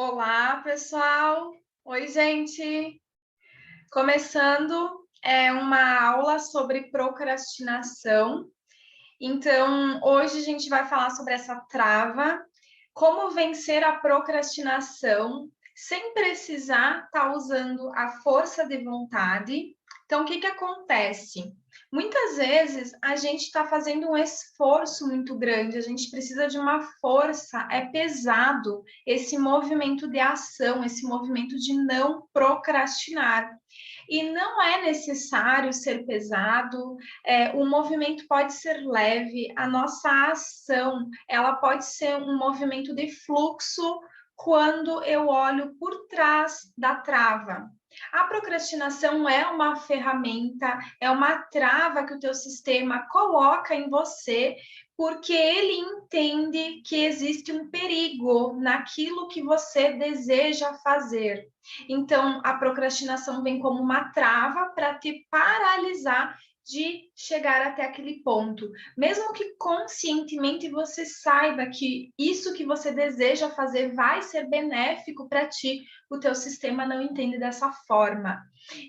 Olá, pessoal! Oi, gente! Começando uma aula sobre procrastinação. Então, hoje a gente vai falar sobre essa trava, como vencer a procrastinação sem precisar estar usando a força de vontade. Então, o que acontece? Muitas vezes a gente está fazendo um esforço muito grande, a gente precisa de uma força, é pesado esse movimento de ação, esse movimento de não procrastinar. E não é necessário ser pesado, o movimento pode ser leve, a nossa ação, ela pode ser um movimento de fluxo quando eu olho por trás da trava. A procrastinação é uma ferramenta, é uma trava que o teu sistema coloca em você, porque ele entende que existe um perigo naquilo que você deseja fazer. Então, a procrastinação vem como uma trava para te paralisar de chegar até aquele ponto. Mesmo que conscientemente você saiba que isso que você deseja fazer vai ser benéfico para ti, o teu sistema não entende dessa forma.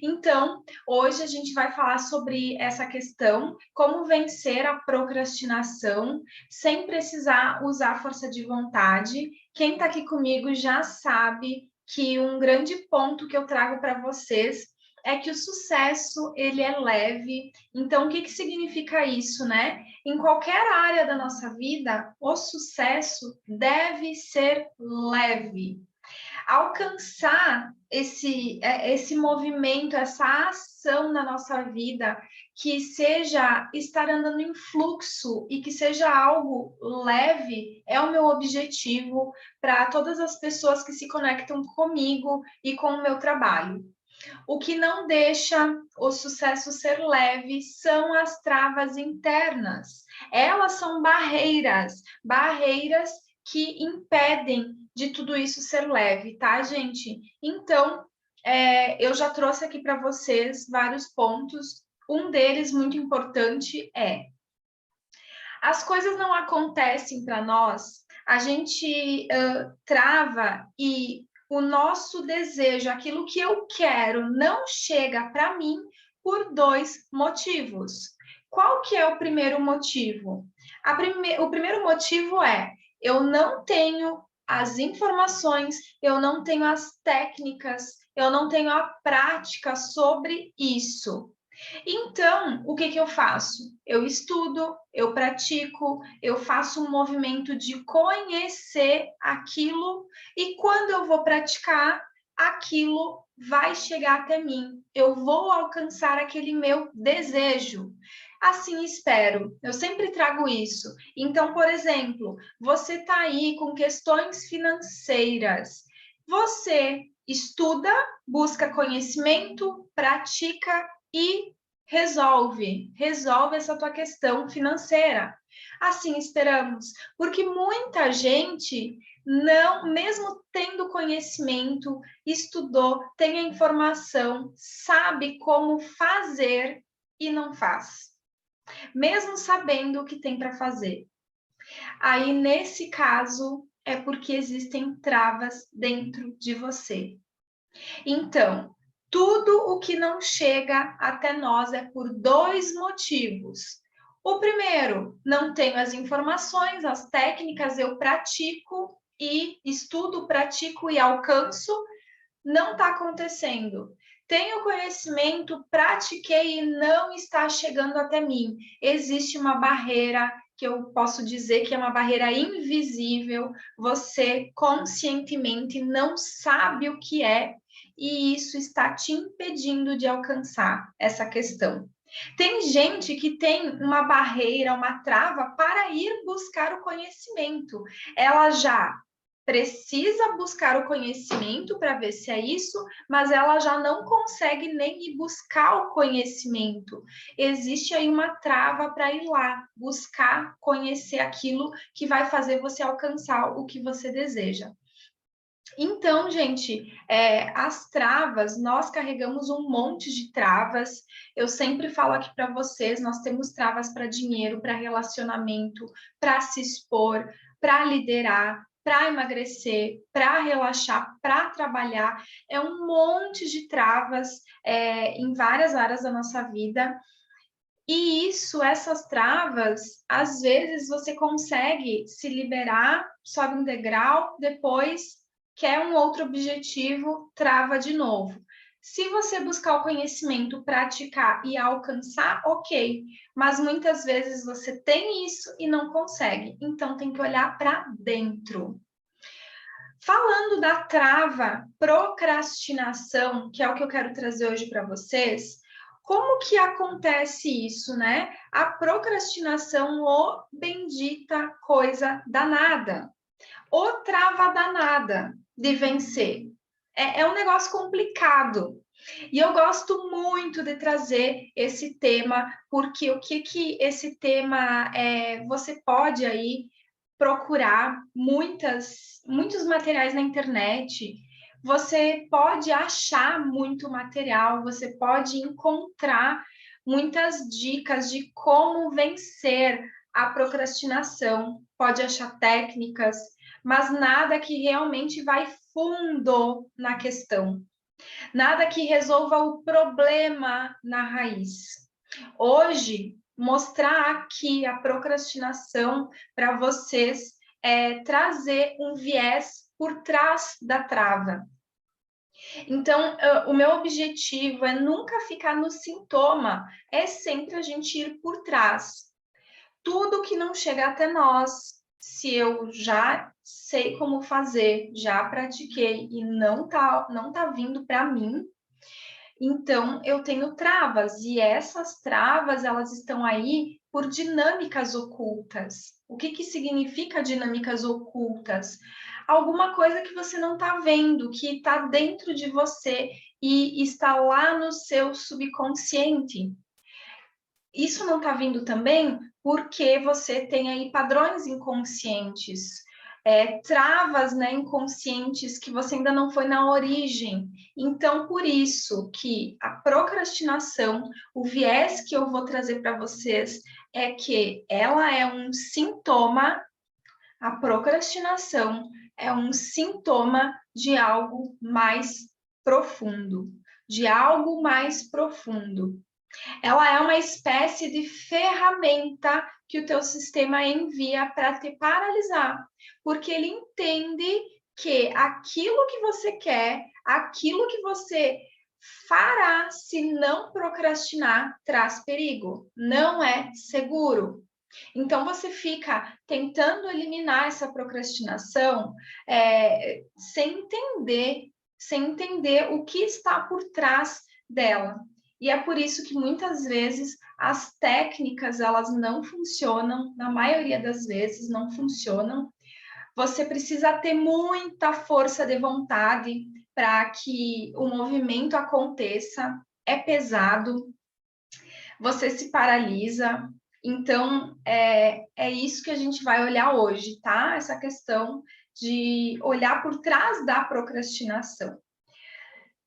Então, hoje a gente vai falar sobre essa questão, como vencer a procrastinação sem precisar usar força de vontade. Quem está aqui comigo já sabe que um grande ponto que eu trago para vocês é que o sucesso, ele é leve. Então, o que significa isso, né? Em qualquer área da nossa vida, o sucesso deve ser leve. Alcançar esse movimento, essa ação na nossa vida, que seja estar andando em fluxo e que seja algo leve, é o meu objetivo para todas as pessoas que se conectam comigo e com o meu trabalho. O que não deixa o sucesso ser leve são as travas internas. Elas são barreiras, barreiras que impedem de tudo isso ser leve, tá, gente? Então, eu já trouxe aqui para vocês vários pontos. Um deles, muito importante, é: as coisas não acontecem para nós, a gente trava e o nosso desejo, aquilo que eu quero, não chega para mim por dois motivos. Qual que é o primeiro motivo? O primeiro motivo é: eu não tenho as informações, eu não tenho as técnicas, eu não tenho a prática sobre isso. Então, o que eu faço? Eu estudo, eu pratico, eu faço um movimento de conhecer aquilo e quando eu vou praticar, aquilo vai chegar até mim. Eu vou alcançar aquele meu desejo. Assim espero. Eu sempre trago isso. Então, por exemplo, você está aí com questões financeiras. Você estuda, busca conhecimento, pratica e resolve essa tua questão financeira. Assim esperamos, porque muita gente não, mesmo tendo conhecimento, estudou, tem a informação, sabe como fazer e não faz, mesmo sabendo o que tem para fazer. Aí, nesse caso, é porque existem travas dentro de você. Então, tudo o que não chega até nós é por dois motivos. O primeiro, não tenho as informações, as técnicas, eu pratico e estudo, pratico e alcanço, não está acontecendo. Tenho conhecimento, pratiquei e não está chegando até mim. Existe uma barreira que eu posso dizer que é uma barreira invisível, você conscientemente não sabe o que é, e isso está te impedindo de alcançar essa questão. Tem gente que tem uma barreira, uma trava para ir buscar o conhecimento. Ela já precisa buscar o conhecimento para ver se é isso, mas ela já não consegue nem ir buscar o conhecimento. Existe aí uma trava para ir lá, buscar conhecer aquilo que vai fazer você alcançar o que você deseja. Então, gente, as travas, nós carregamos um monte de travas. Eu sempre falo aqui para vocês, nós temos travas para dinheiro, para relacionamento, para se expor, para liderar, para emagrecer, para relaxar, para trabalhar. É um monte de travas em várias áreas da nossa vida. E essas travas, às vezes você consegue se liberar, sobe um degrau, depois quer um outro objetivo, trava de novo. Se você buscar o conhecimento, praticar e alcançar, ok. Mas muitas vezes você tem isso e não consegue. Então tem que olhar para dentro. Falando da trava, procrastinação, que é o que eu quero trazer hoje para vocês, como que acontece isso, né? A procrastinação, ô bendita coisa danada, ô trava danada de vencer. É um negócio complicado. E eu gosto muito de trazer esse tema, porque o que esse tema você pode aí procurar muitos materiais na internet, você pode achar muito material, você pode encontrar muitas dicas de como vencer a procrastinação, pode achar técnicas, mas nada que realmente vai fundo na questão, nada que resolva o problema na raiz. Hoje, mostrar aqui a procrastinação para vocês trazer um viés por trás da trava. Então, o meu objetivo é nunca ficar no sintoma, é sempre a gente ir por trás. Tudo que não chega até nós, se eu já sei como fazer, já pratiquei e não tá vindo para mim, então eu tenho travas, e essas travas elas estão aí por dinâmicas ocultas. O que significa dinâmicas ocultas? Alguma coisa que você não está vendo, que está dentro de você e está lá no seu subconsciente. Isso não está vindo também porque você tem aí padrões inconscientes, travas, né, inconscientes que você ainda não foi na origem. Então, por isso que a procrastinação, o viés que eu vou trazer para vocês é que ela é um sintoma, a procrastinação é um sintoma de algo mais profundo, de algo mais profundo. Ela é uma espécie de ferramenta que o teu sistema envia para te paralisar, porque ele entende que aquilo que você quer, aquilo que você fará se não procrastinar, traz perigo, não é seguro. Então, você fica tentando eliminar essa procrastinação sem entender o que está por trás dela. E é por isso que muitas vezes as técnicas elas não funcionam, na maioria das vezes não funcionam. Você precisa ter muita força de vontade para que o movimento aconteça. É pesado, você se paralisa. Então, é isso que a gente vai olhar hoje, tá? Essa questão de olhar por trás da procrastinação.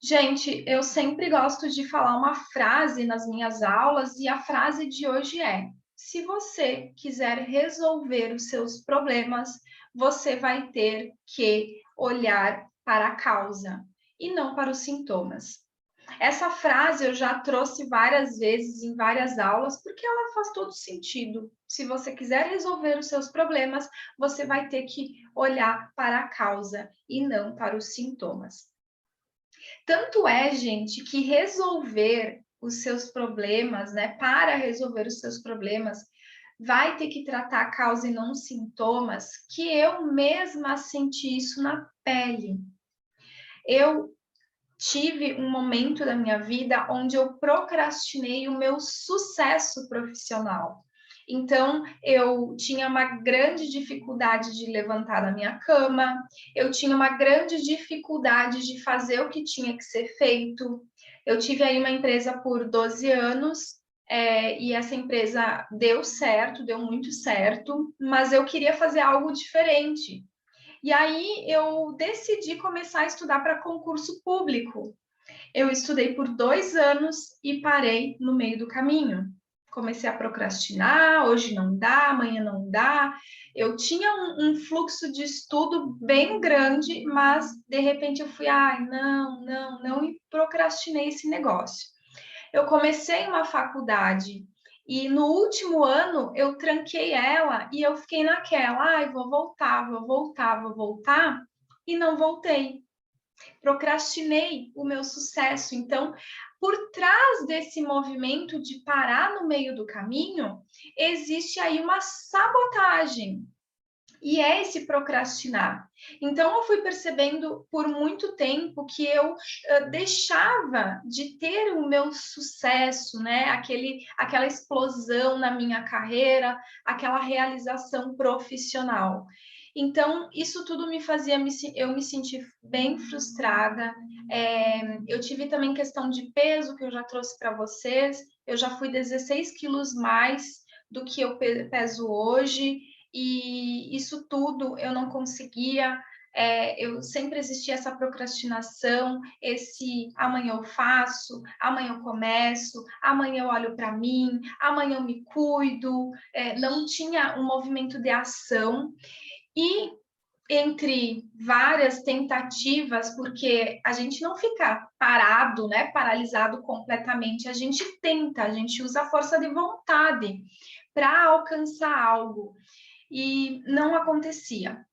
Gente, eu sempre gosto de falar uma frase nas minhas aulas e a frase de hoje é: se você quiser resolver os seus problemas, você vai ter que olhar para a causa e não para os sintomas. Essa frase eu já trouxe várias vezes em várias aulas porque ela faz todo sentido. Se você quiser resolver os seus problemas, você vai ter que olhar para a causa e não para os sintomas. Tanto é, gente, que resolver os seus problemas, né? Para resolver os seus problemas, vai ter que tratar a causa e não os sintomas, que eu mesma senti isso na pele. Eu tive um momento da minha vida onde eu procrastinei o meu sucesso profissional. Então, eu tinha uma grande dificuldade de levantar da minha cama, eu tinha uma grande dificuldade de fazer o que tinha que ser feito. Eu tive aí uma empresa por 12 anos, e essa empresa deu certo, deu muito certo, mas eu queria fazer algo diferente. E aí eu decidi começar a estudar para concurso público. Eu estudei por 2 anos e parei no meio do caminho. comecei a procrastinar, hoje não dá, amanhã não dá. Eu tinha um fluxo de estudo bem grande, mas de repente eu fui, ai, não, e procrastinei esse negócio. Eu comecei uma faculdade e no último ano eu tranquei ela e eu fiquei naquela, ai, vou voltar, e não voltei. Procrastinei o meu sucesso. Então, por trás desse movimento de parar no meio do caminho, existe aí uma sabotagem. E é esse procrastinar. Então, eu fui percebendo por muito tempo que eu deixava de ter o meu sucesso, né? Aquela explosão na minha carreira, aquela realização profissional. Então, isso tudo me fazia eu me sentir bem frustrada. Eu tive também questão de peso, que eu já trouxe para vocês. Eu já fui 16 quilos mais do que eu peso hoje. E isso tudo eu não conseguia, eu sempre existia essa procrastinação, esse amanhã eu faço, amanhã eu começo, amanhã eu olho para mim, amanhã eu me cuido, não tinha um movimento de ação. E entre várias tentativas, porque a gente não fica parado, né, paralisado completamente, a gente tenta, a gente usa a força de vontade para alcançar algo e não acontecia.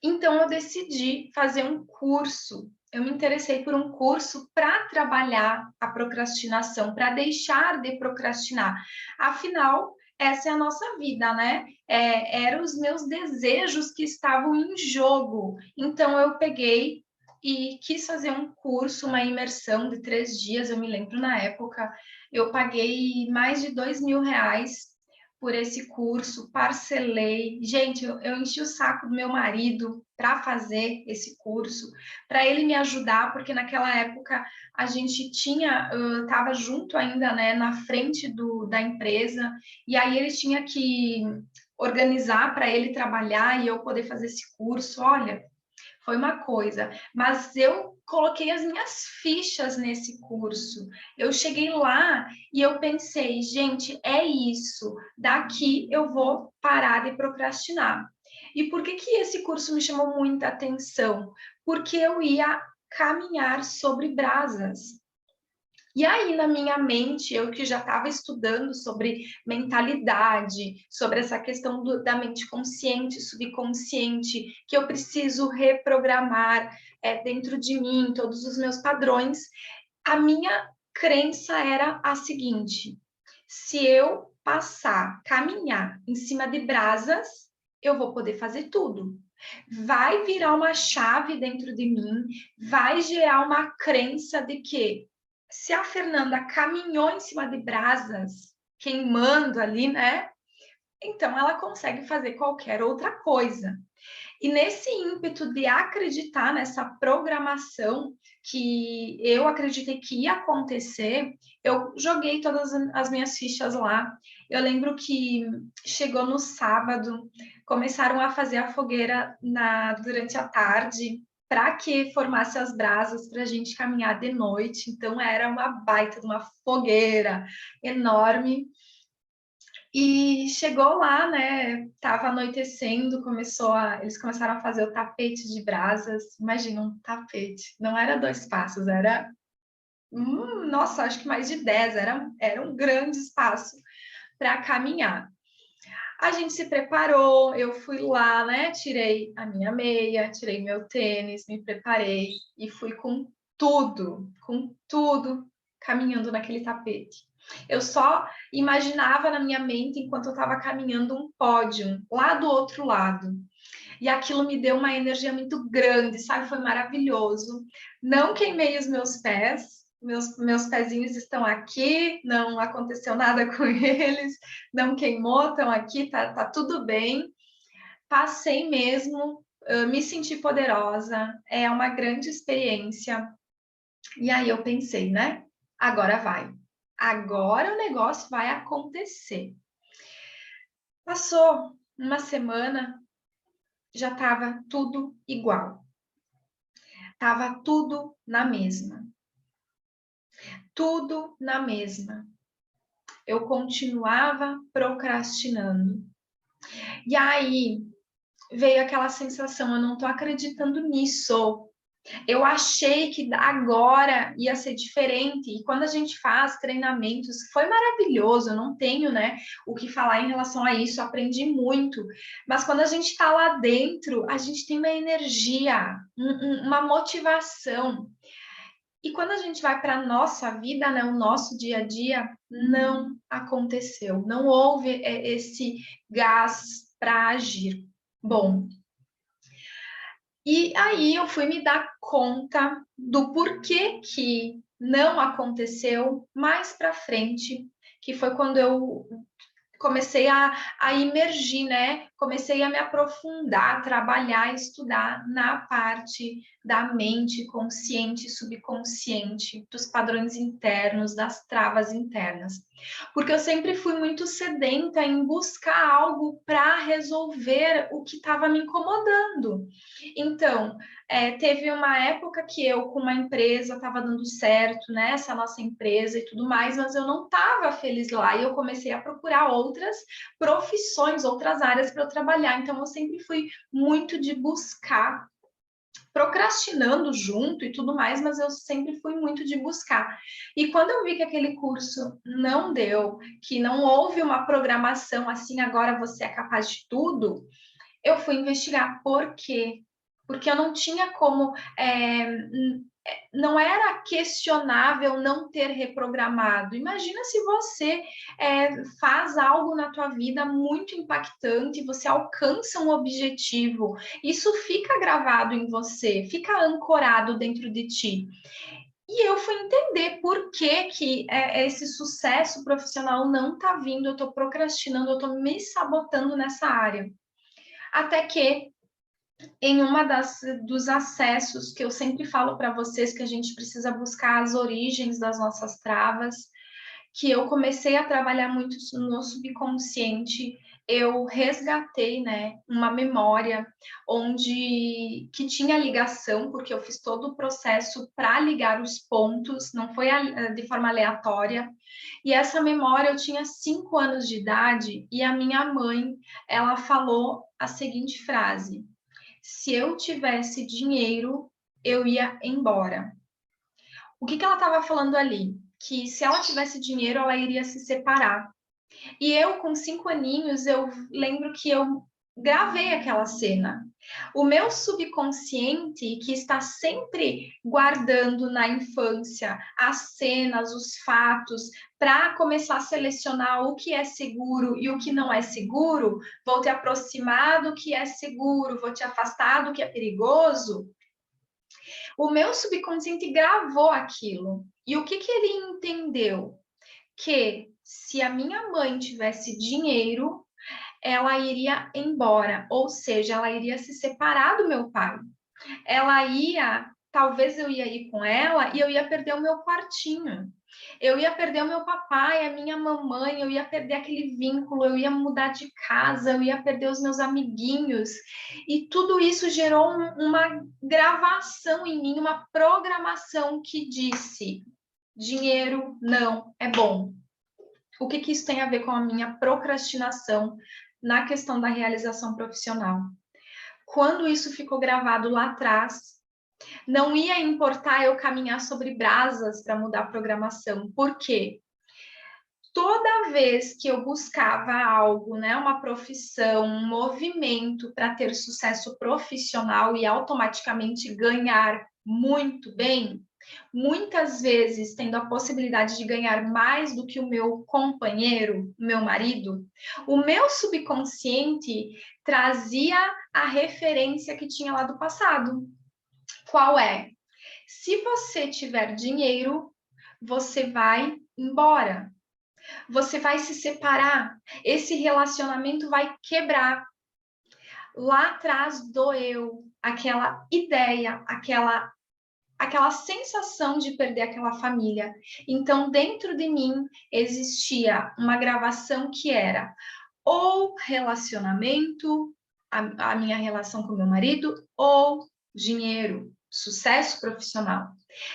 Então, eu decidi fazer um curso. Eu me interessei por um curso para trabalhar a procrastinação, para deixar de procrastinar. Afinal, essa é a nossa vida, né? Eram os meus desejos que estavam em jogo. Então, eu peguei e quis fazer um curso, uma imersão de 3 dias. Eu me lembro na época, eu paguei mais de R$ 2.000 por esse curso, parcelei. Gente, eu enchi o saco do meu marido para fazer esse curso, para ele me ajudar, porque naquela época a gente estava junto ainda, né, na frente da empresa, e aí ele tinha que organizar para ele trabalhar e eu poder fazer esse curso. Olha, foi uma coisa, mas eu coloquei as minhas fichas nesse curso. Eu cheguei lá e eu pensei, gente, é isso. Daqui eu vou parar de procrastinar. E por que esse curso me chamou muita atenção? Porque eu ia caminhar sobre brasas. E aí, na minha mente, eu que já estava estudando sobre mentalidade, sobre essa questão da mente consciente, subconsciente, que eu preciso reprogramar dentro de mim todos os meus padrões, a minha crença era a seguinte: se eu caminhar em cima de brasas, eu vou poder fazer tudo. Vai virar uma chave dentro de mim, vai gerar uma crença de que se a Fernanda caminhou em cima de brasas, queimando ali, né? Então ela consegue fazer qualquer outra coisa. E nesse ímpeto de acreditar nessa programação que eu acreditei que ia acontecer, eu joguei todas as minhas fichas lá. Eu lembro que chegou no sábado, começaram a fazer a fogueira durante a tarde, para que formasse as brasas para a gente caminhar de noite. Então era uma baita de uma fogueira enorme. E chegou lá, né? Tava anoitecendo, eles começaram a fazer o tapete de brasas. Imagina um tapete. Não era 2 passos, era nossa, acho que mais de 10, era um grande espaço para caminhar. A gente se preparou, eu fui lá, né? Tirei a minha meia, tirei meu tênis, me preparei e fui com tudo, caminhando naquele tapete. Eu só imaginava na minha mente, enquanto eu estava caminhando, um pódio lá do outro lado. E aquilo me deu uma energia muito grande, sabe? Foi maravilhoso. Não queimei os meus pés, meus pezinhos estão aqui, não aconteceu nada com eles, não queimou, estão aqui, tá tudo bem. Passei mesmo, me senti poderosa, é uma grande experiência. E aí eu pensei, né? Agora vai. Agora o negócio vai acontecer. Passou uma semana, já estava tudo igual. Tava tudo na mesma. Tudo na mesma. eu continuava procrastinando. E aí veio aquela sensação, eu não estou acreditando nisso. Eu achei que agora ia ser diferente, e quando a gente faz treinamentos, foi maravilhoso, eu não tenho, né, o que falar em relação a isso, aprendi muito, mas quando a gente está lá dentro, a gente tem uma energia, uma motivação, e quando a gente vai para a nossa vida, né, o nosso dia a dia, não aconteceu, não houve esse gás para agir. Bom, e aí eu fui me dar conta do porquê que não aconteceu mais para frente, que foi quando eu comecei a imergir, né? Comecei a me aprofundar, trabalhar, estudar na parte da mente consciente e subconsciente, dos padrões internos, das travas internas. Porque eu sempre fui muito sedenta em buscar algo para resolver o que estava me incomodando. Então, teve uma época que eu, com uma empresa, estava dando certo, né? Essa nossa empresa e tudo mais, mas eu não estava feliz lá. E eu comecei a procurar outras profissões, outras áreas para eu trabalhar. Então, eu sempre fui muito de buscar, procrastinando junto e tudo mais, mas eu sempre fui muito de buscar. E quando eu vi que aquele curso não deu, que não houve uma programação assim, agora você é capaz de tudo, eu fui investigar por quê. Porque eu não tinha como, não era questionável não ter reprogramado. Imagina se você faz algo na tua vida muito impactante, você alcança um objetivo, isso fica gravado em você, fica ancorado dentro de ti. E eu fui entender por que, que esse sucesso profissional não está vindo, eu estou procrastinando, eu estou me sabotando nessa área. Até que em uma dos acessos que eu sempre falo para vocês que a gente precisa buscar as origens das nossas travas, que eu comecei a trabalhar muito no subconsciente, eu resgatei, né, uma memória onde que tinha ligação, porque eu fiz todo o processo para ligar os pontos, não foi de forma aleatória. E essa memória eu tinha 5 anos de idade e a minha mãe, ela falou a seguinte frase: se eu tivesse dinheiro, eu ia embora. O que ela estava falando ali? Que se ela tivesse dinheiro, ela iria se separar. E eu, com 5 aninhos, eu lembro que eu gravei aquela cena. O meu subconsciente, que está sempre guardando na infância as cenas, os fatos, para começar a selecionar o que é seguro e o que não é seguro, vou te aproximar do que é seguro, vou te afastar do que é perigoso. O meu subconsciente gravou aquilo. E o que ele entendeu? Que se a minha mãe tivesse dinheiro, ela iria embora, ou seja, ela iria se separar do meu pai. Ela ia, talvez eu ia ir com ela e eu ia perder o meu quartinho. Eu ia perder o meu papai, a minha mamãe, eu ia perder aquele vínculo, eu ia mudar de casa, eu ia perder os meus amiguinhos. E tudo isso gerou uma gravação em mim, uma programação que disse: dinheiro não é bom. O que isso tem a ver com a minha procrastinação na questão da realização profissional? Quando isso ficou gravado lá atrás, não ia importar eu caminhar sobre brasas para mudar a programação. Por quê? Toda vez que eu buscava algo, né, uma profissão, um movimento para ter sucesso profissional e automaticamente ganhar muito bem, muitas vezes tendo a possibilidade de ganhar mais do que o meu companheiro, meu marido, o meu subconsciente trazia a referência que tinha lá do passado. Qual é? Se você tiver dinheiro, você vai embora. Você vai se separar. Esse relacionamento vai quebrar. Lá atrás doeu aquela ideia, aquela sensação de perder aquela família. Então, dentro de mim existia uma gravação que era ou relacionamento, a minha relação com meu marido, ou dinheiro. sucesso profissional.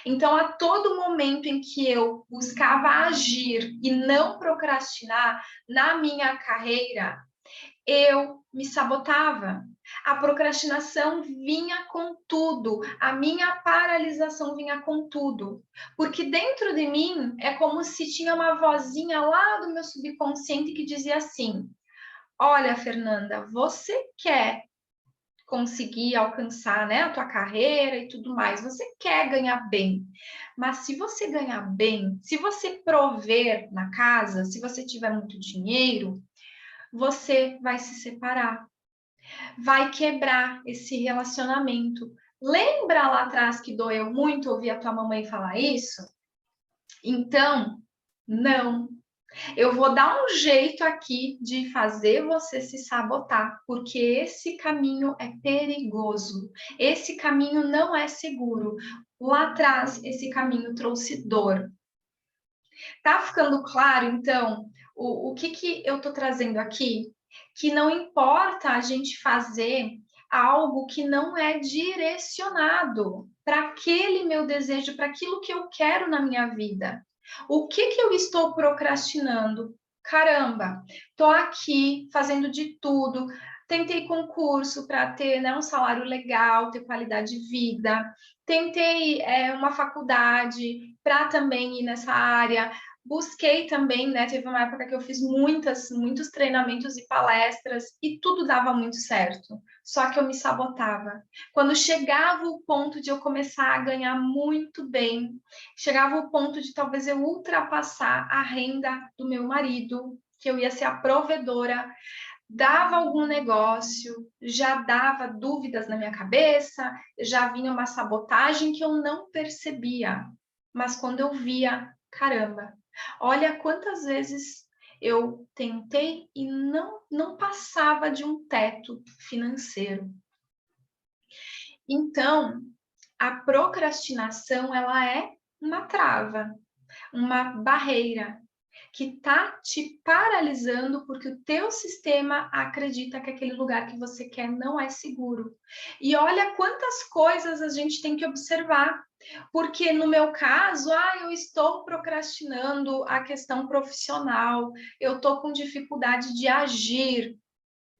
Então, a todo momento em que eu buscava agir e não procrastinar na minha carreira, eu me sabotava. A procrastinação vinha com tudo, a minha paralisação vinha com tudo. Porque dentro de mim é como se tinha uma vozinha lá do meu subconsciente que dizia assim: olha, Fernanda, você quer conseguir alcançar, né, a tua carreira e tudo mais, você quer ganhar bem. Mas se você ganhar bem, se você prover na casa, se você tiver muito dinheiro, você vai se separar, vai quebrar esse relacionamento. Lembra lá atrás que doeu muito ouvir a tua mamãe falar isso? Então, não. Eu vou dar um jeito aqui de fazer você se sabotar, porque esse caminho é perigoso. Esse caminho não é seguro. Lá atrás, esse caminho trouxe dor. Tá ficando claro, então, o que eu tô trazendo aqui? Que não importa a gente fazer algo que não é direcionado para aquele meu desejo, para aquilo que eu quero na minha vida. O que eu estou procrastinando? Caramba, tô aqui fazendo de tudo. Tentei concurso para ter, né, um salário legal, ter qualidade de vida. Tentei uma faculdade para também ir nessa área. Busquei também, né? Teve uma época que eu fiz muitos treinamentos e palestras e tudo dava muito certo. Só que eu me sabotava. Quando chegava o ponto de eu começar a ganhar muito bem, chegava o ponto de talvez eu ultrapassar a renda do meu marido, que eu ia ser a provedora, dava algum negócio, já dava dúvidas na minha cabeça, já vinha uma sabotagem que eu não percebia. Mas quando eu via, caramba, olha quantas vezes eu tentei e não passava de um teto financeiro. Então, a procrastinação, ela é uma trava, uma barreira que está te paralisando porque o teu sistema acredita que aquele lugar que você quer não é seguro. E olha quantas coisas a gente tem que observar. Porque no meu caso, eu estou procrastinando a questão profissional, eu estou com dificuldade de agir.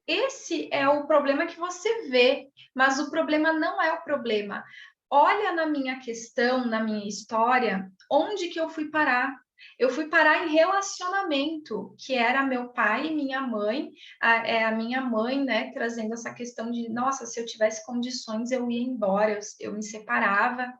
Esse é o problema que você vê, mas o problema não é o problema. Olha na minha questão, na minha história, onde que eu fui parar? Eu fui parar em relacionamento, que era meu pai e minha mãe, a minha mãe, né, trazendo essa questão de, nossa, se eu tivesse condições, eu ia embora, eu me separava.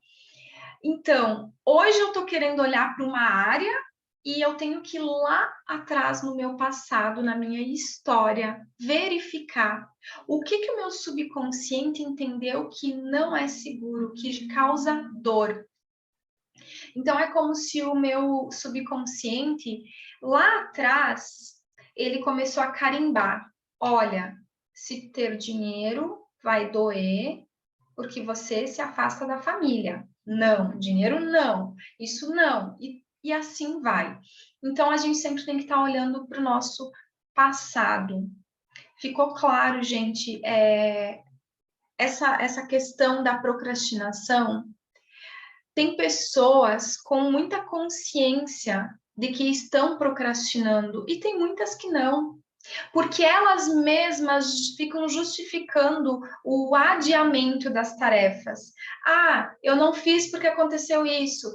Então, hoje eu tô querendo olhar para uma área e eu tenho que ir lá atrás no meu passado, na minha história, verificar o que o meu subconsciente entendeu que não é seguro, que causa dor. Então, é como se o meu subconsciente, lá atrás, ele começou a carimbar. Olha, se ter dinheiro vai doer, porque você se afasta da família. Não, dinheiro não, isso não. E assim vai. Então, a gente sempre tem que estar olhando para o nosso passado. Ficou claro, gente, essa questão da procrastinação? Tem pessoas com muita consciência de que estão procrastinando e tem muitas que não, porque elas mesmas ficam justificando o adiamento das tarefas. Eu não fiz porque aconteceu isso.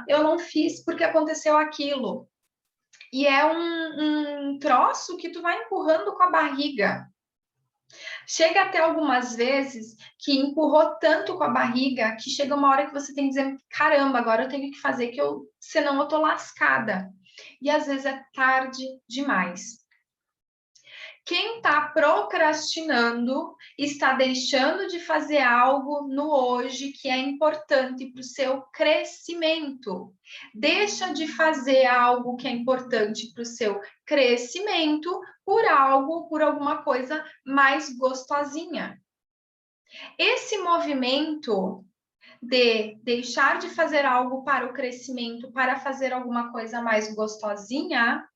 Eu não fiz porque aconteceu aquilo. E é um troço que tu vai empurrando com a barriga. Chega até algumas vezes que empurrou tanto com a barriga que chega uma hora que você tem que dizer, caramba, agora eu tenho que fazer, senão eu tô lascada. E às vezes é tarde demais. Quem está procrastinando está deixando de fazer algo no hoje que é importante para o seu crescimento. Deixa de fazer algo que é importante para o seu crescimento por alguma coisa mais gostosinha. Esse movimento de deixar de fazer algo para o crescimento, para fazer alguma coisa mais gostosinha,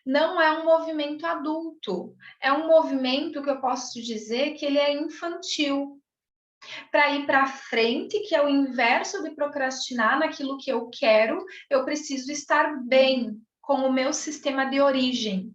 não é um movimento adulto, é um movimento que eu posso dizer que ele é infantil. Para ir para frente, que é o inverso de procrastinar naquilo que eu quero, eu preciso estar bem com o meu sistema de origem.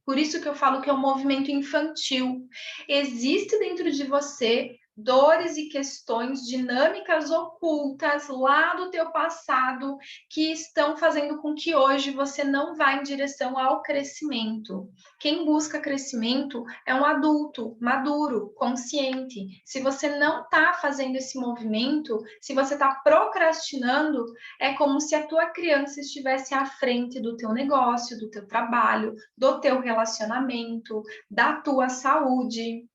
Por isso que eu falo que é um movimento infantil. Existe dentro de você dores e questões, dinâmicas ocultas lá do teu passado que estão fazendo com que hoje você não vá em direção ao crescimento. Quem busca crescimento é um adulto, maduro, consciente. Se você não está fazendo esse movimento, se você está procrastinando, é como se a tua criança estivesse à frente do teu negócio, do teu trabalho, do teu relacionamento, da tua saúde.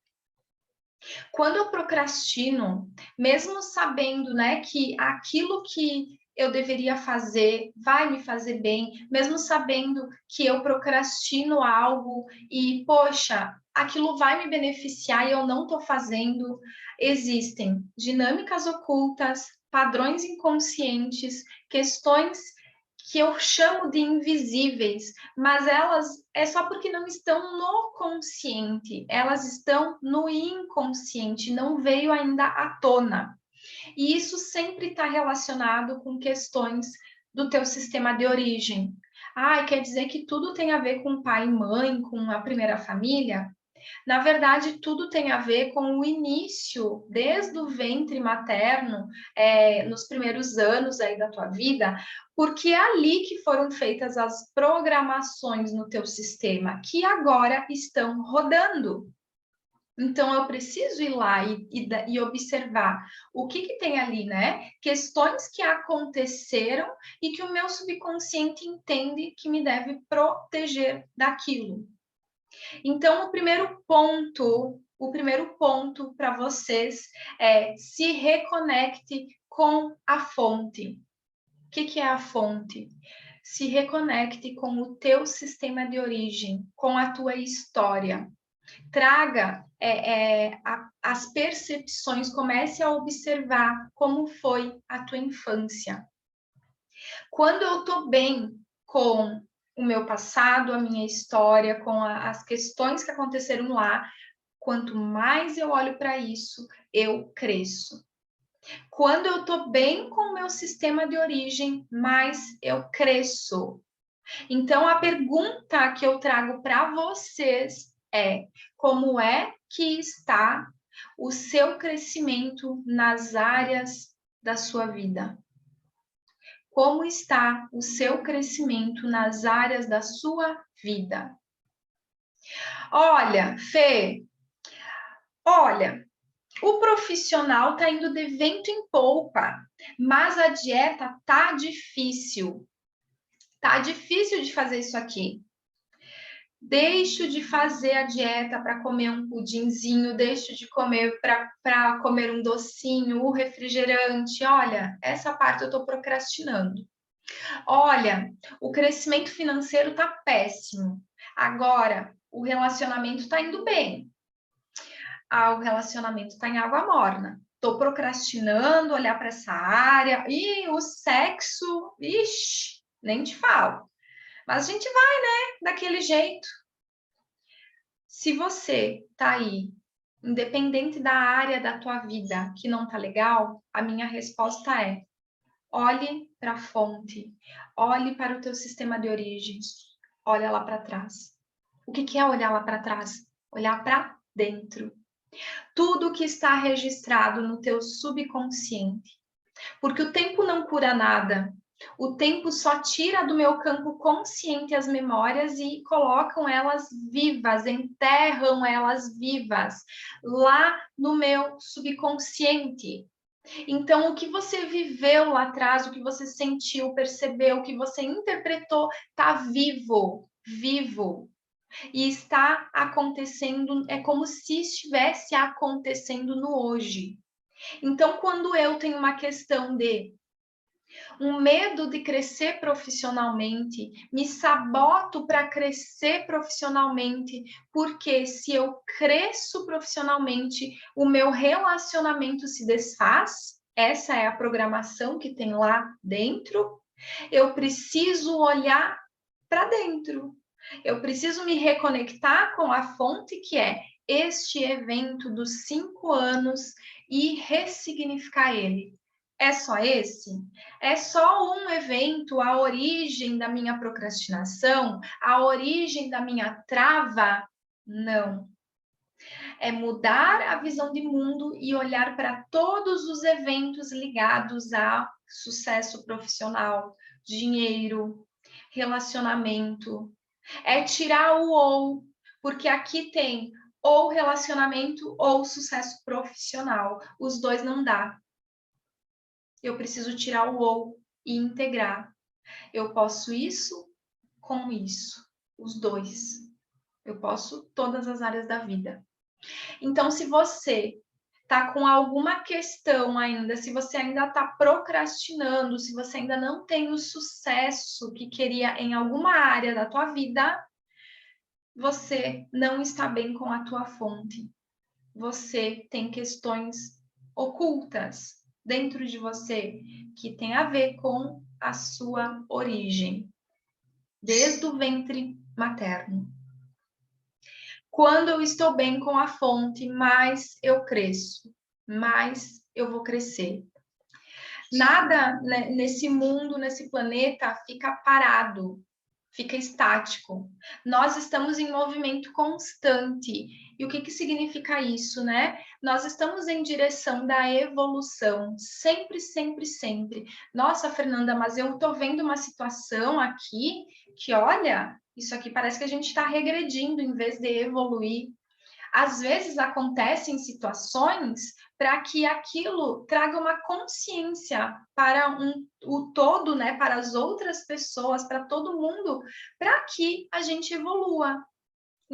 Quando eu procrastino, mesmo sabendo, né, que aquilo que eu deveria fazer vai me fazer bem, mesmo sabendo que eu procrastino algo e, poxa, aquilo vai me beneficiar e eu não estou fazendo, existem dinâmicas ocultas, padrões inconscientes, questões que eu chamo de invisíveis, mas elas é só porque não estão no consciente, elas estão no inconsciente, não veio ainda à tona. E isso sempre está relacionado com questões do teu sistema de origem. Ah, quer dizer que tudo tem a ver com pai e mãe, com a primeira família? Na verdade, tudo tem a ver com o início, desde o ventre materno, nos primeiros anos aí da tua vida, porque é ali que foram feitas as programações no teu sistema, que agora estão rodando. Então, eu preciso ir lá e observar o que tem ali, né? Questões que aconteceram e que o meu subconsciente entende que me deve proteger daquilo. Então, o primeiro ponto para vocês é se reconecte com a fonte. O que é a fonte? Se reconecte com o teu sistema de origem, com a tua história. Traga as percepções, comece a observar como foi a tua infância. Quando eu estou bem com o meu passado, a minha história, com as questões que aconteceram lá, quanto mais eu olho para isso, eu cresço. Quando eu estou bem com o meu sistema de origem, mais eu cresço. Então, a pergunta que eu trago para vocês é: como é que está o seu crescimento nas áreas da sua vida? Como está o seu crescimento nas áreas da sua vida? Olha, Fê, olha, o profissional está indo de vento em polpa, mas a dieta tá difícil. Tá difícil de fazer isso aqui. Deixo de fazer a dieta para comer um pudinzinho, deixo de comer para comer um docinho, o refrigerante. Olha, essa parte eu estou procrastinando. Olha, o crescimento financeiro tá péssimo. Agora, o relacionamento tá indo bem. Ah, o relacionamento tá em água morna. Tô procrastinando olhar para essa área. E o sexo, ixi, nem te falo. Mas a gente vai, né? Daquele jeito. Se você tá aí, independente da área da tua vida que não tá legal, a minha resposta é: olhe para a fonte, olhe para o teu sistema de origens, olha lá para trás. O que é olhar lá para trás? Olhar para dentro. Tudo que está registrado no teu subconsciente. Porque o tempo não cura nada. O tempo só tira do meu campo consciente as memórias e colocam elas vivas, enterram elas vivas lá no meu subconsciente. Então, o que você viveu lá atrás, o que você sentiu, percebeu, o que você interpretou, está vivo, vivo. E está acontecendo, é como se estivesse acontecendo no hoje. Então, quando eu tenho uma questão de um medo de crescer profissionalmente, me saboto para crescer profissionalmente, porque se eu cresço profissionalmente, o meu relacionamento se desfaz. Essa é a programação que tem lá dentro. Eu preciso olhar para dentro. Eu preciso me reconectar com a fonte que é: este evento dos 5 anos e ressignificar ele. É só esse? É só um evento a origem da minha procrastinação? A origem da minha trava? Não. É mudar a visão de mundo e olhar para todos os eventos ligados a sucesso profissional, dinheiro, relacionamento. É tirar o ou, porque aqui tem ou relacionamento ou sucesso profissional. Os dois não dá. Eu preciso tirar o ou e integrar. Eu posso isso com isso, os dois. Eu posso todas as áreas da vida. Então, se você está com alguma questão ainda, se você ainda está procrastinando, se você ainda não tem o sucesso que queria em alguma área da tua vida, você não está bem com a tua fonte. Você tem questões ocultas dentro de você que tem a ver com a sua origem, desde o ventre materno. Quando eu estou bem com a fonte, mais eu cresço, mais eu vou crescer. Nada, né, nesse mundo, nesse planeta, fica parado, fica estático. Nós estamos em movimento constante. E o que significa isso, né? Nós estamos em direção da evolução, sempre, sempre, sempre. Nossa, Fernanda, mas eu estou vendo uma situação aqui que, olha, isso aqui parece que a gente está regredindo em vez de evoluir. Às vezes acontecem situações para que aquilo traga uma consciência para o todo, né, para as outras pessoas, para todo mundo, para que a gente evolua.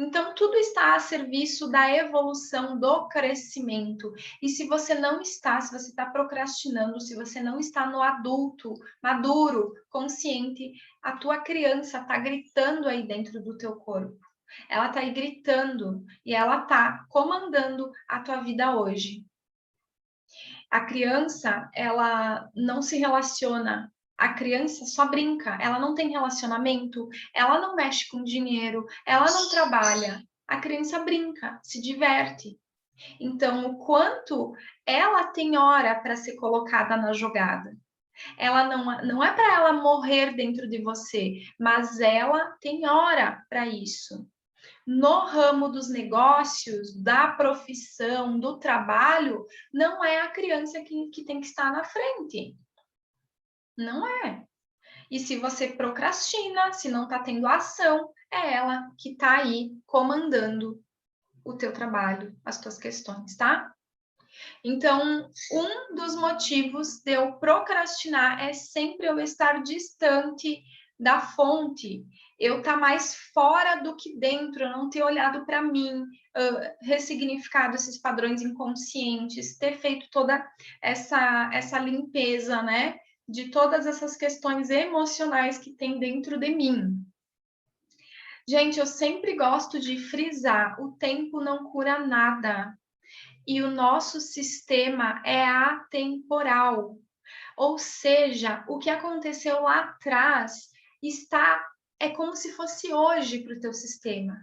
Então, tudo está a serviço da evolução, do crescimento. E se você não está, se você está procrastinando, se você não está no adulto, maduro, consciente, a tua criança está gritando aí dentro do teu corpo. Ela está aí gritando e ela está comandando a tua vida hoje. A criança, ela não se relaciona. A criança só brinca, ela não tem relacionamento, ela não mexe com dinheiro, ela não trabalha. A criança brinca, se diverte. Então, o quanto ela tem hora para ser colocada na jogada. Ela não é para ela morrer dentro de você, mas ela tem hora para isso. No ramo dos negócios, da profissão, do trabalho, não é a criança que tem que estar na frente. Não é. E se você procrastina, se não está tendo ação, é ela que está aí comandando o teu trabalho, as tuas questões, tá? Então, um dos motivos de eu procrastinar é sempre eu estar distante da fonte, eu estar mais fora do que dentro, eu não ter olhado para mim, ressignificado esses padrões inconscientes, ter feito toda essa limpeza, né? De todas essas questões emocionais que tem dentro de mim. Gente, eu sempre gosto de frisar, o tempo não cura nada. E o nosso sistema é atemporal. Ou seja, o que aconteceu lá atrás é como se fosse hoje para o teu sistema.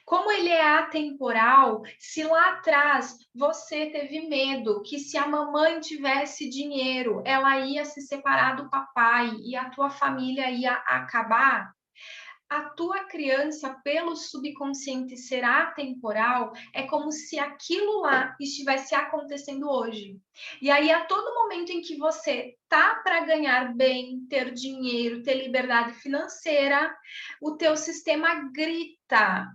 Como ele é atemporal, se lá atrás você teve medo que se a mamãe tivesse dinheiro, ela ia se separar do papai e a tua família ia acabar, a tua criança, pelo subconsciente ser atemporal, é como se aquilo lá estivesse acontecendo hoje. E aí, a todo momento em que você tá para ganhar bem, ter dinheiro, ter liberdade financeira, o teu sistema grita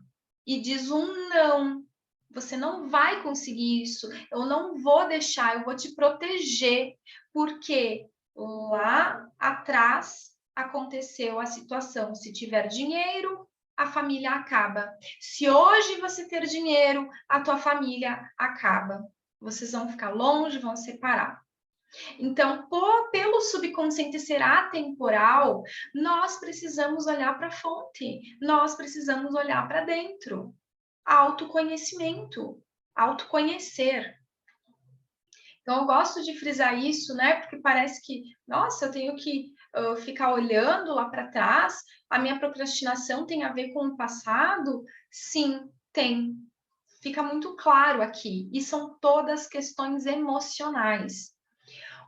e diz um não. Você não vai conseguir isso. Eu não vou deixar, eu vou te proteger, porque lá atrás aconteceu a situação. Se tiver dinheiro, a família acaba. Se hoje você ter dinheiro, a tua família acaba. Vocês vão ficar longe, vão separar. Então, pelo subconsciente ser atemporal, nós precisamos olhar para a fonte, nós precisamos olhar para dentro. Autoconhecimento, autoconhecer. Então, eu gosto de frisar isso, né? Porque parece que, nossa, eu tenho que ficar olhando lá para trás. A minha procrastinação tem a ver com o passado? Sim, tem. Fica muito claro aqui, e são todas questões emocionais.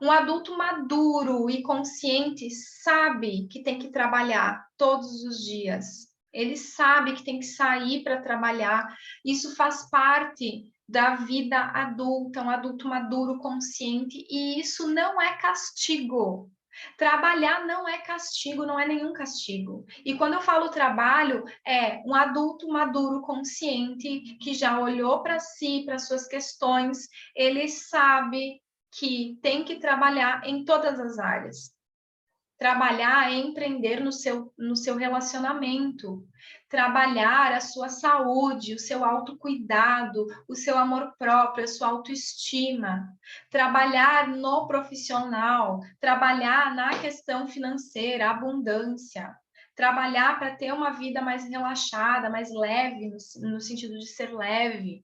Um adulto maduro e consciente sabe que tem que trabalhar todos os dias. Ele sabe que tem que sair para trabalhar. Isso faz parte da vida adulta, um adulto maduro, consciente, e isso não é castigo. Trabalhar não é castigo, não é nenhum castigo. E quando eu falo trabalho, é um adulto maduro, consciente, que já olhou para si, para suas questões, ele sabe que tem que trabalhar em todas as áreas. Trabalhar é empreender no seu relacionamento, trabalhar a sua saúde, o seu autocuidado, o seu amor próprio, a sua autoestima, trabalhar no profissional, trabalhar na questão financeira, abundância, trabalhar para ter uma vida mais relaxada, mais leve, no sentido de ser leve.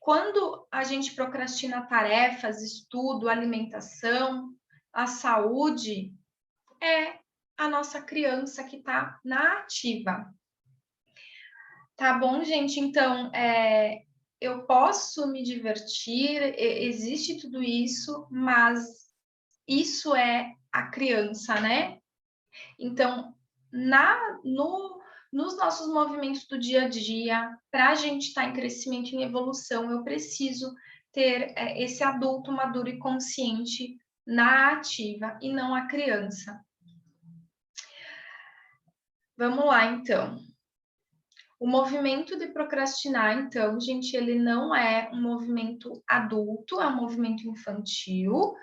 Quando a gente procrastina tarefas, estudo, alimentação, a saúde, é a nossa criança que está na ativa. Tá bom, gente? Então, eu posso me divertir, existe tudo isso, mas isso é a criança, né? Então, nos nossos movimentos do dia a dia, para a gente estar em crescimento, em evolução, eu preciso ter esse adulto maduro e consciente na ativa e não a criança. Vamos lá, então. O movimento de procrastinar, então, gente, ele não é um movimento adulto, é um movimento infantil.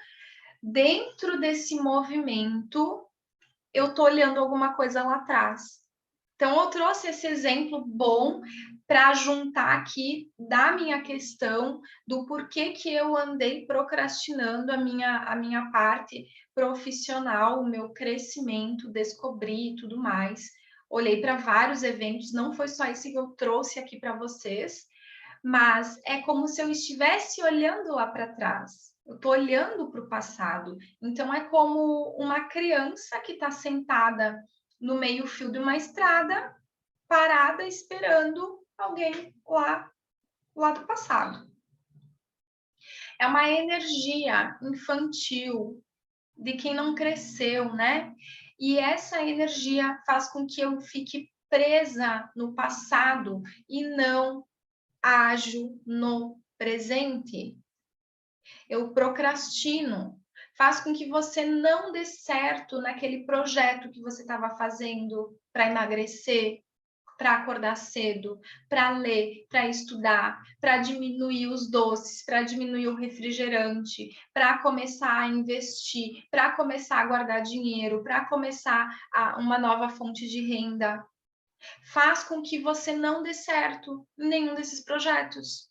Dentro desse movimento, eu tô olhando alguma coisa lá atrás. Então, eu trouxe esse exemplo bom para juntar aqui da minha questão do porquê que eu andei procrastinando a minha parte profissional, o meu crescimento, descobri e tudo mais. Olhei para vários eventos, não foi só esse que eu trouxe aqui para vocês, mas é como se eu estivesse olhando lá para trás. Eu estou olhando para o passado. Então, é como uma criança que está sentada no meio-fio de uma estrada, parada, esperando alguém lá do passado. É uma energia infantil de quem não cresceu, né? E essa energia faz com que eu fique presa no passado e não ajo no presente. Eu procrastino, faz com que você não dê certo naquele projeto que você estava fazendo para emagrecer, para acordar cedo, para ler, para estudar, para diminuir os doces, para diminuir o refrigerante, para começar a investir, para começar a guardar dinheiro, para começar uma nova fonte de renda. Faz com que você não dê certo em nenhum desses projetos.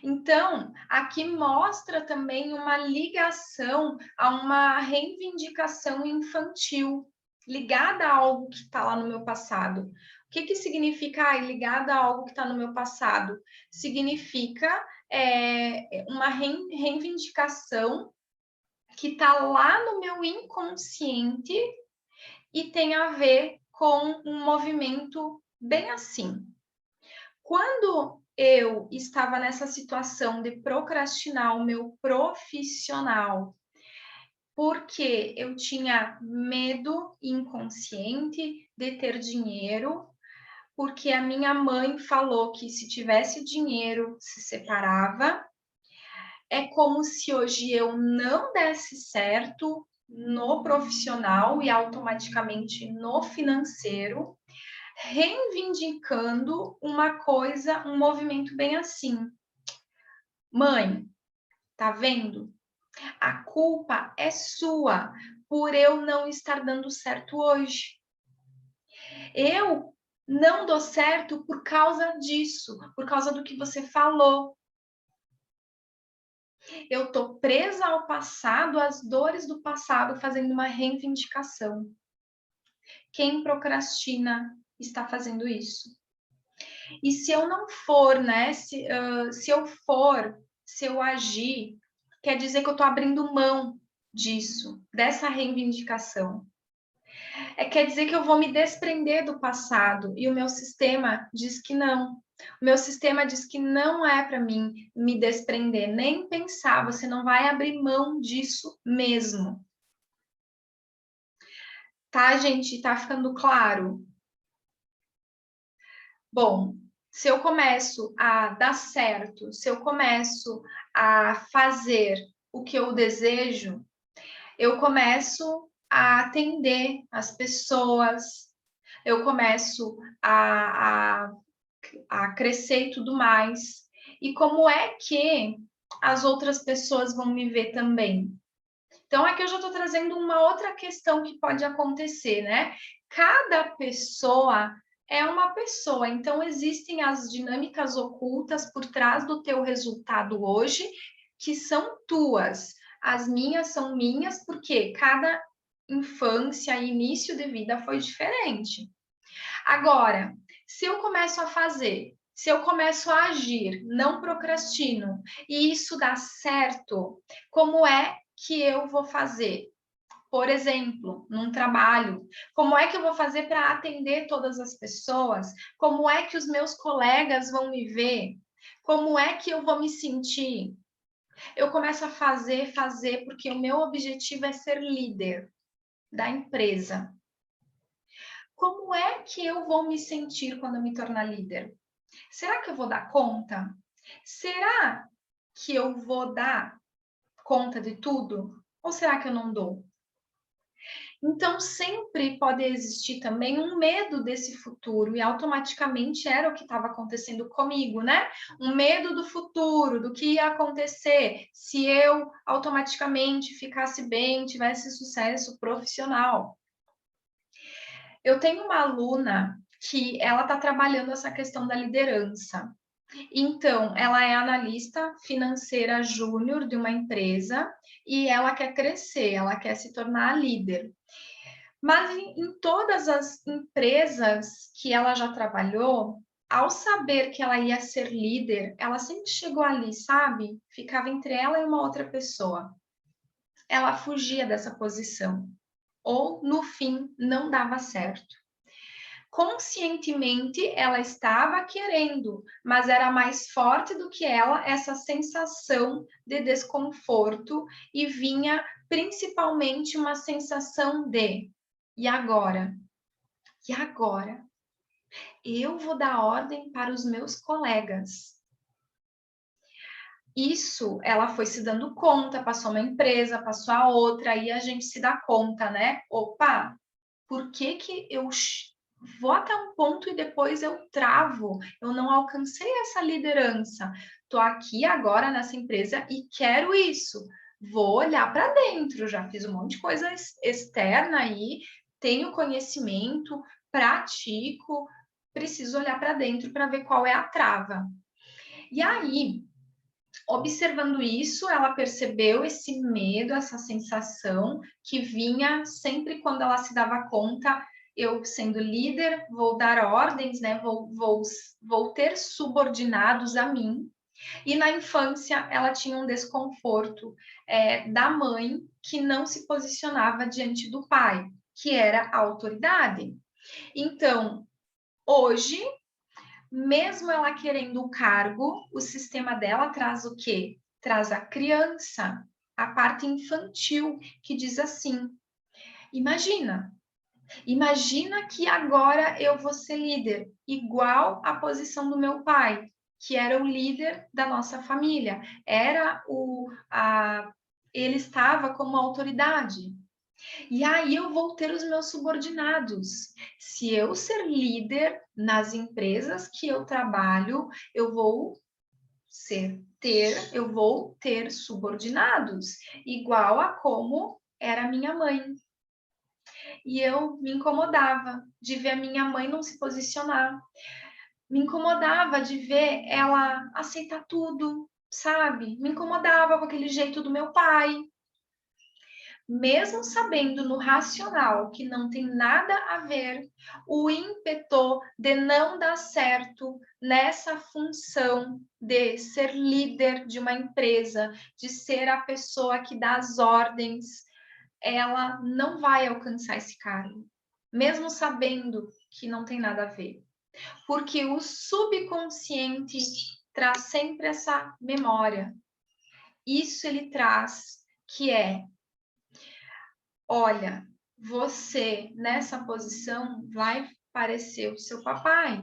Então, aqui mostra também uma ligação a uma reivindicação infantil, ligada a algo que está lá no meu passado. O que significa ligada a algo que está no meu passado? Significa uma reivindicação que está lá no meu inconsciente e tem a ver com um movimento bem assim. Quando eu estava nessa situação de procrastinar o meu profissional, porque eu tinha medo inconsciente de ter dinheiro, porque a minha mãe falou que se tivesse dinheiro se separava. É como se hoje eu não desse certo no profissional e automaticamente no financeiro, reivindicando uma coisa, um movimento bem assim. Mãe, tá vendo? A culpa é sua por eu não estar dando certo hoje. Eu não dou certo por causa disso, por causa do que você falou. Eu tô presa ao passado, às dores do passado, fazendo uma reivindicação. Quem procrastina está fazendo isso. E se eu não for, né? Se eu agir, quer dizer que eu estou abrindo mão disso, dessa reivindicação. Quer dizer que eu vou me desprender do passado e o meu sistema diz que não. O meu sistema diz que não é para mim me desprender, nem pensar, você não vai abrir mão disso mesmo. Tá, gente? Tá ficando claro? Bom, se eu começo a dar certo, se eu começo a fazer o que eu desejo, eu começo a atender as pessoas, eu começo a crescer e tudo mais. E como é que as outras pessoas vão me ver também? Então, aqui eu já estou trazendo uma outra questão que pode acontecer, né? Cada pessoa é uma pessoa, então existem as dinâmicas ocultas por trás do teu resultado hoje, que são tuas. As minhas são minhas, porque cada infância e início de vida foi diferente. Agora, se eu começo a fazer, se eu começo a agir, não procrastino, e isso dá certo, como é que eu vou fazer? Por exemplo, num trabalho, como é que eu vou fazer para atender todas as pessoas? Como é que os meus colegas vão me ver? Como é que eu vou me sentir? Eu começo a fazer, porque o meu objetivo é ser líder da empresa. Como é que eu vou me sentir quando eu me tornar líder? Será que eu vou dar conta? Será que eu vou dar conta de tudo? Ou será que eu não dou? Então, sempre pode existir também um medo desse futuro, e automaticamente era o que estava acontecendo comigo, né? Um medo do futuro, do que ia acontecer se eu automaticamente ficasse bem, tivesse sucesso profissional. Eu tenho uma aluna que ela está trabalhando essa questão da liderança. Então, ela é analista financeira júnior de uma empresa e ela quer crescer, ela quer se tornar líder. Mas em todas as empresas que ela já trabalhou, ao saber que ela ia ser líder, ela sempre chegou ali, sabe? Ficava entre ela e uma outra pessoa. Ela fugia dessa posição. Ou, no fim, não dava certo. Conscientemente ela estava querendo, mas era mais forte do que ela essa sensação de desconforto e vinha principalmente uma sensação de e agora? E agora? Eu vou dar ordem para os meus colegas. Isso ela foi se dando conta, passou uma empresa, passou a outra, aí a gente se dá conta, né? Opa, por que que eu vou até um ponto e depois eu travo? Eu não alcancei essa liderança. Estou aqui agora nessa empresa e quero isso. Vou olhar para dentro. Já fiz um monte de coisa externa aí, tenho conhecimento, pratico, preciso olhar para dentro para ver qual é a trava. E aí, observando isso, ela percebeu esse medo, essa sensação que vinha sempre quando ela se dava conta, eu sendo líder, vou dar ordens, né? Vou ter subordinados a mim. E na infância, ela tinha um desconforto da mãe que não se posicionava diante do pai, que era a autoridade. Então, hoje, mesmo ela querendo o cargo, o sistema dela traz o quê? Traz a criança, a parte infantil, que diz assim: imagina, imagina que agora eu vou ser líder, igual à posição do meu pai, que era o líder da nossa família, ele estava como autoridade. E aí eu vou ter os meus subordinados. Se eu ser líder nas empresas que eu trabalho, eu vou ter subordinados, igual a como era minha mãe. E eu me incomodava de ver a minha mãe não se posicionar. Me incomodava de ver ela aceitar tudo, sabe? Me incomodava com aquele jeito do meu pai, mesmo sabendo no racional que não tem nada a ver, o ímpeto de não dar certo nessa função de ser líder de uma empresa, de ser a pessoa que dá as ordens, ela não vai alcançar esse cargo, mesmo sabendo que não tem nada a ver. Porque o subconsciente traz sempre essa memória. Isso ele traz, que é, olha, você nessa posição vai parecer o seu papai.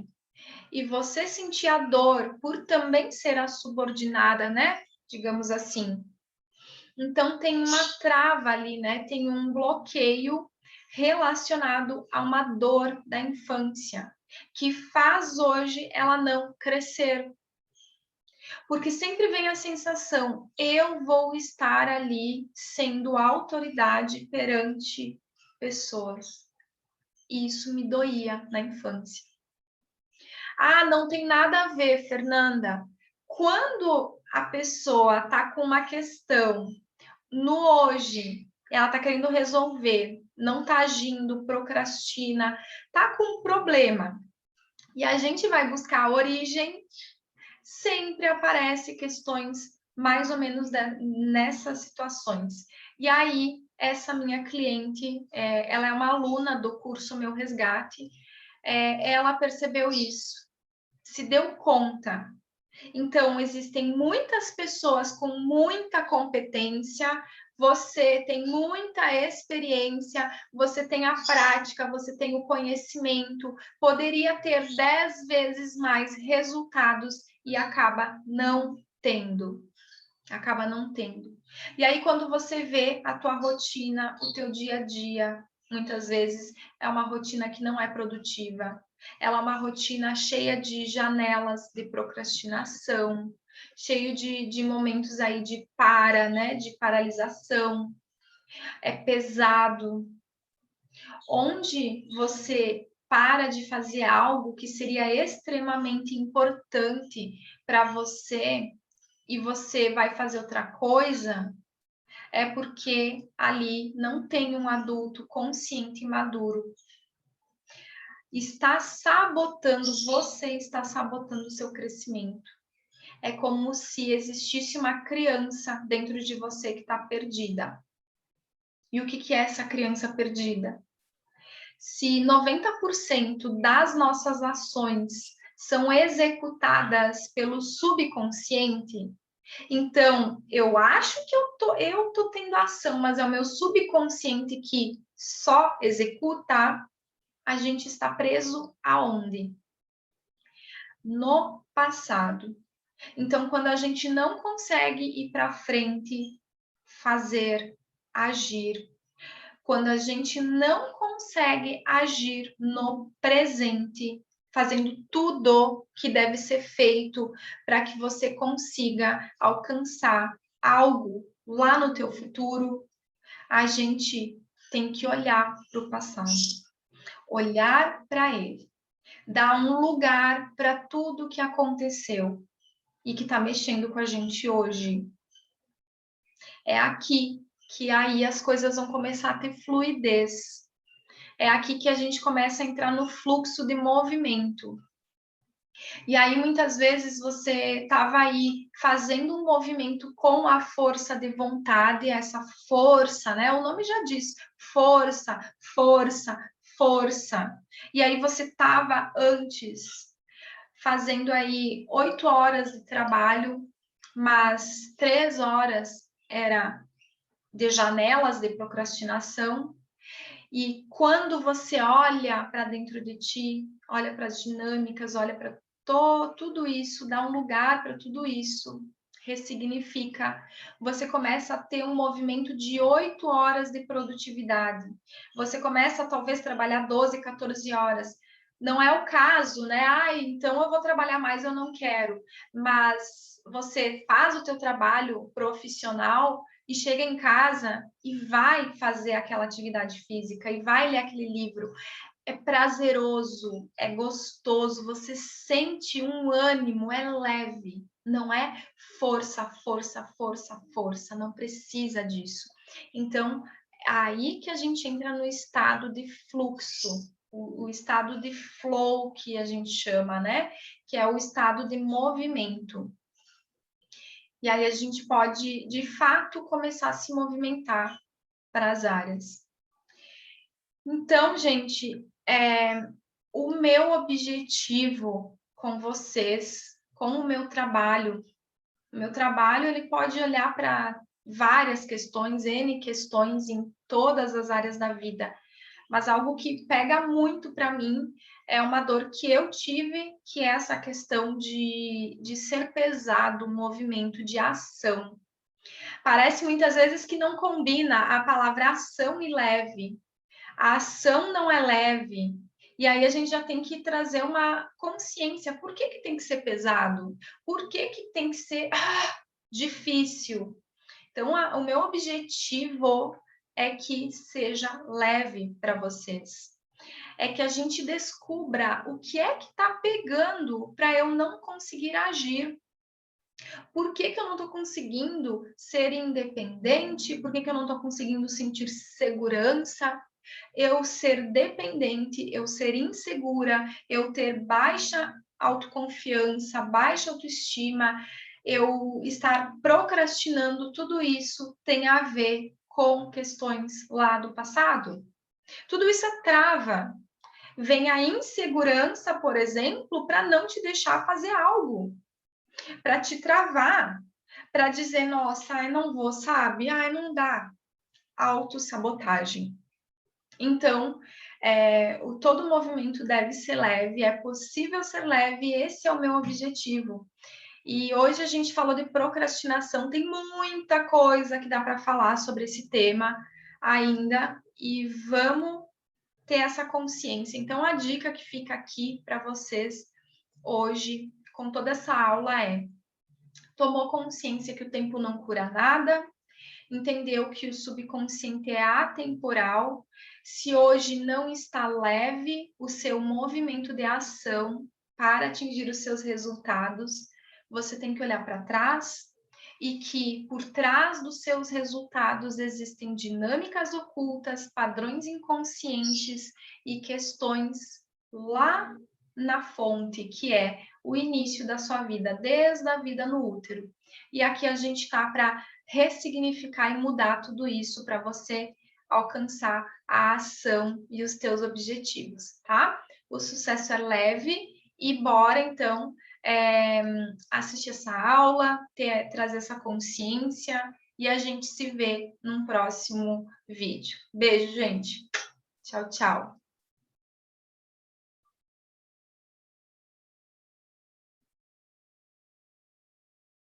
E você sentir a dor por também ser a subordinada, né? Digamos assim. Então tem uma trava ali, né? Tem um bloqueio relacionado a uma dor da infância, que faz hoje ela não crescer. Porque sempre vem a sensação, eu vou estar ali sendo autoridade perante pessoas. E isso me doía na infância. Ah, não tem nada a ver, Fernanda. Quando a pessoa está com uma questão no hoje, ela está querendo resolver, não está agindo, procrastina, está com um problema, e a gente vai buscar a origem, sempre aparece questões mais ou menos nessas situações. E aí, essa minha cliente, ela é uma aluna do curso Meu Resgate, ela percebeu isso, se deu conta. Então, existem muitas pessoas com muita competência, você tem muita experiência, você tem a prática, você tem o conhecimento, poderia ter 10 vezes mais resultados e acaba não tendo. Acaba não tendo. E aí, quando você vê a tua rotina, o teu dia a dia, muitas vezes é uma rotina que não é produtiva. Ela é uma rotina cheia de janelas de procrastinação, cheio de momentos aí de né? De paralisação. É pesado. Onde você para de fazer algo que seria extremamente importante para você e você vai fazer outra coisa, é porque ali não tem um adulto consciente e maduro. Está sabotando, você está sabotando o seu crescimento. É como se existisse uma criança dentro de você que está perdida. E o que é essa criança perdida? Se 90% das nossas ações são executadas pelo subconsciente, então eu acho que eu tô tendo ação, mas é o meu subconsciente que só executa, a gente está preso aonde? No passado. Então, quando a gente não consegue ir para frente, fazer, agir, quando a gente não consegue agir no presente, fazendo tudo que deve ser feito para que você consiga alcançar algo lá no teu futuro, a gente tem que olhar para o passado, olhar para ele, dar um lugar para tudo que aconteceu e que está mexendo com a gente hoje. É aqui que aí as coisas vão começar a ter fluidez. É aqui que a gente começa a entrar no fluxo de movimento. E aí, muitas vezes, você estava aí fazendo um movimento com a força de vontade, essa força, né? O nome já diz, força, força, força. E aí você estava antes fazendo aí 8 horas de trabalho, mas 3 horas era de janelas de procrastinação. E quando você olha para dentro de ti, olha para as dinâmicas, olha para tudo isso, dá um lugar para tudo isso, ressignifica. Você começa a ter um movimento de 8 horas de produtividade. Você começa a talvez trabalhar 12, 14 horas. Não é o caso, né? Ah, então eu vou trabalhar mais, eu não quero. Mas você faz o teu trabalho profissional e chega em casa e vai fazer aquela atividade física e vai ler aquele livro. É prazeroso, é gostoso, você sente um ânimo, é leve, não é força, força, força, força, não precisa disso. Então, é aí que a gente entra no estado de fluxo, o estado de flow que a gente chama, né? Que é o estado de movimento. E aí a gente pode, de fato, começar a se movimentar para as áreas. Então, gente, o meu objetivo com vocês, com o meu trabalho. O meu trabalho, ele pode olhar para várias questões, N questões em todas as áreas da vida, mas algo que pega muito para mim é uma dor que eu tive, que é essa questão de ser pesado, o movimento de ação. Parece muitas vezes que não combina a palavra ação e leve. A ação não é leve. E aí a gente já tem que trazer uma consciência. Por que, que tem que ser pesado? Por que, que tem que ser difícil? Então, o meu objetivo é que seja leve para vocês. É que a gente descubra o que é que está pegando para eu não conseguir agir. Por que, que eu não estou conseguindo ser independente? Por que, que eu não estou conseguindo sentir segurança? Eu ser dependente, eu ser insegura, eu ter baixa autoconfiança, baixa autoestima, eu estar procrastinando, tudo isso tem a ver com questões lá do passado. Tudo isso é trava. Vem a insegurança, por exemplo, para não te deixar fazer algo, para te travar, para dizer, nossa, ai, não vou, sabe? Ai, não dá. Autossabotagem. Então, todo movimento deve ser leve, é possível ser leve, esse é o meu objetivo. E hoje a gente falou de procrastinação, tem muita coisa que dá para falar sobre esse tema ainda, e vamos ter essa consciência. Então, a dica que fica aqui para vocês hoje, com toda essa aula, é: tomou consciência que o tempo não cura nada, entendeu que o subconsciente é atemporal. Se hoje não está leve o seu movimento de ação para atingir os seus resultados, você tem que olhar para trás e que por trás dos seus resultados existem dinâmicas ocultas, padrões inconscientes e questões lá na fonte, que é o início da sua vida, desde a vida no útero. E aqui a gente está para ressignificar e mudar tudo isso para você alcançar a ação e os teus objetivos, tá? O sucesso é leve e bora então assistir essa aula, trazer essa consciência e a gente se vê num próximo vídeo. Beijo, gente. Tchau, tchau.